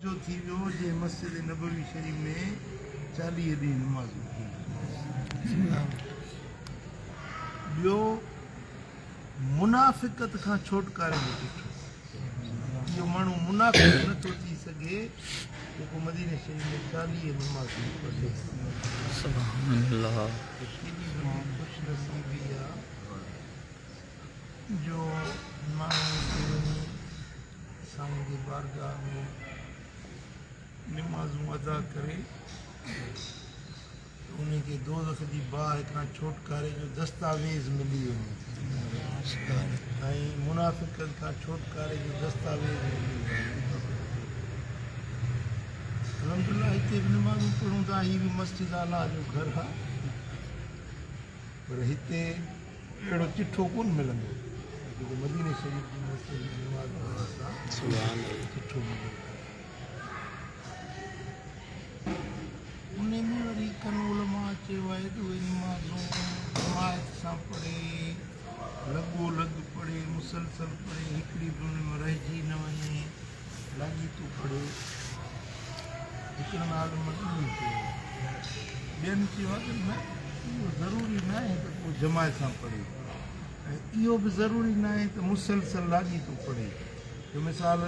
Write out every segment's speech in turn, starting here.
जो थी वियो जे मस्जिद नबवी शरीफ में 40 ॾींहं नमाज़ूं थी। ॿियो मुनाफ़िक़त खां छोटकारे में ॾिठो, इहो माण्हू मुनाफ़िक़ नथो थी सघे जेको मदीने शरीफ में 40 नमाज़ूं पढ़े। केॾी वॾी ख़ुशनसीबी आहे जो माण्हू हिते वञी साईं जी बारगाह में नमाज़ूं अदा करे उनखे दोज़ख जी बाहि खां छोटकारे जो दस्तावेज़ मिली वञे ऐं मुनाफ़िक़त खां छोटकारे जो दस्तावेज़ मिली वञे। अलहमदुलिल्लाह हिते बि नमाज़ूं पढ़ूं था, हीअ बि मस्जिद अल्लाह जो घर आहे, पर हिते अहिड़ो चिठो कोन मिलंदो जेको मदीने शरीफ जी मस्जिद में नमाज़ पढ़ण सां चिठो मिलंदो। उन में वरी कन उलमा चयो आहे त उहे नमाज़ूं जमायत सां पढ़े, लॻोलॻ पढ़े, मुसलसल पढ़े, हिकिड़ी बि उन में रहिजी न वञे, लाॻीतो पढ़े। हिकिड़नि आलमनि ईअं चयो, ॿियनि चयो आहे त न, इहो ज़रूरी न आहे त पोइ जमायत सां पढ़े, ऐं इहो बि ज़रूरी न आहे त मुसलसल लाॻीतो पढ़े। जो मिसाल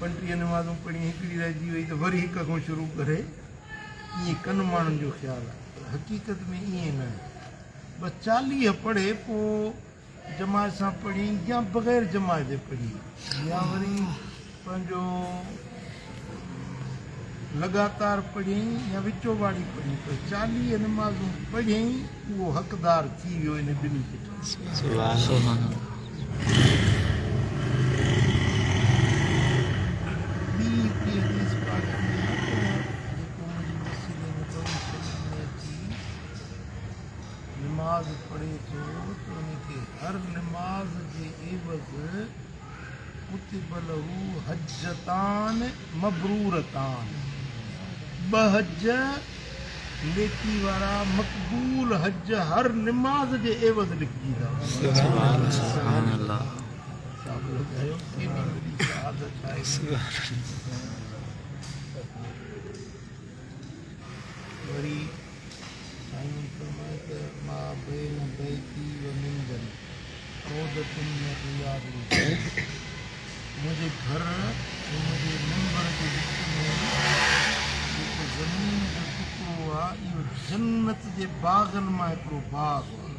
35 नमाज़ूं पढ़ी हिकिड़ी रहिजी वई त वरी हिक खां शुरू करे, ईअं कन माण्हुनि जो ख़्यालु आहे, हक़ीक़त में ईअं न आहे। बसि 40 पढ़े पोइ जमायत सां पढ़ी या बग़ैर जमायत जे पढ़ी या वरी पंहिंजो लगातार पढ़ियईं या विचो वारी पढ़ी, पर 40 नमाज़ूं पढ़ियईं उहो हक़दार थी वियो इन ॿिन्ही खे। नमाज पढ़े थो त उनखे हर नमाज़ जे एवज़ कुतिब लहू हजतान मबरूरतान, 2 हज नेकी वारा मक़बूल हज हर नमाज़ जे एवज़ लिखिजी था। वरी साईं फरमाए त मां बैन बैती व मिंबर रौदतुन मिन रियादिल जन्नत, मुंहिंजे घर ऐं मुंहिंजे मिंबर जे विच में जेको ज़मीन जो टुकड़ो आहे इहो जन्नत जे बाग़नि मां हिकिड़ो बाग़ आहे।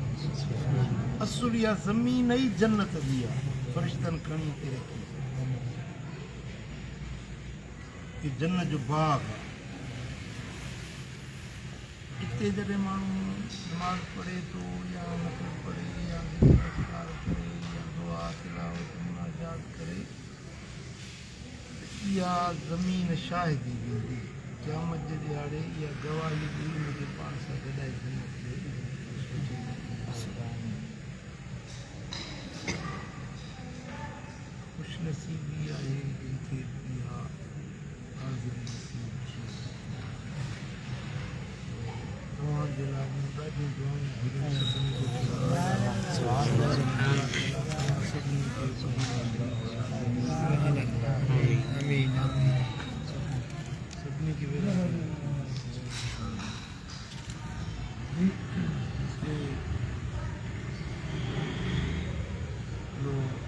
असुल इहा ज़मीन ई जन्नत जी आहे, फ़रिश्तनि खणी हिते रखी, हीउ जन्नत जो बाग़ आहे। हिते जॾहिं माण्हू नमाज़ पढ़े थो या नफ़िल पढ़े या ज़िक्र करे या दुआ तिलावत मुनाजात करे, इहा ज़मीन शाहिदी वेंदी क़यामत जे ॾियारे, इहा गवाही ॾेई हुनखे पाण सां गॾाए जन्नत में। ख़ुशनसीबी आहे जंहिंखे इहा हाज़िरी नसीब थी। तव्हांजे लाइ मूं ॾाढियूं दुआऊं घुरियूं, सभिनी खे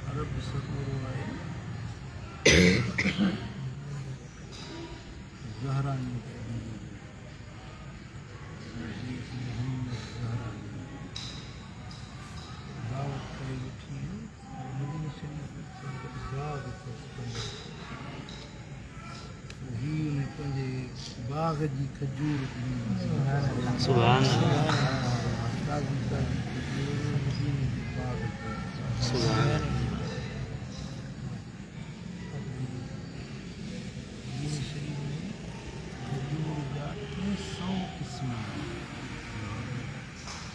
अरब सगोरो आहे ज़हरानी दावत करे वेठी मदीने शरीफ बाग़ ही उन पंहिंजे बाग़ जी खजूर सुभान ताज़ी ताज़ी खजूर मदीने जे बाग़ सुभान मदीने शरीफ में खजूर जा 300 क़िस्म,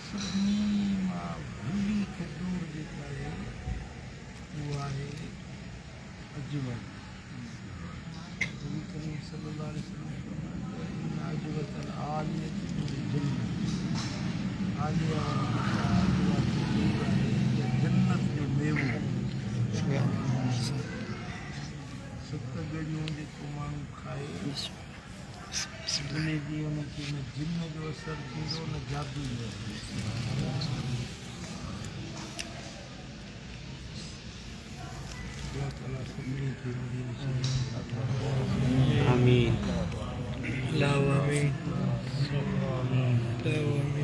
सभिनी मां भुली खजूर जेका आहे उहा आहे अजवल। नबी करीम सल्लल्लाहु अलैहि वसल्लम फरमाया अजवल आलियत मिन जन्नत, आलिया जन्नत जो मेवो। 7 ॻड़ियूं जेको माण्हू खाए अपने जी उनखे जिन जो असर थींदो न जादू जो असर थींदो। अल्लाह ताला सभिनी खे मिली आमीन। Love me. Love me.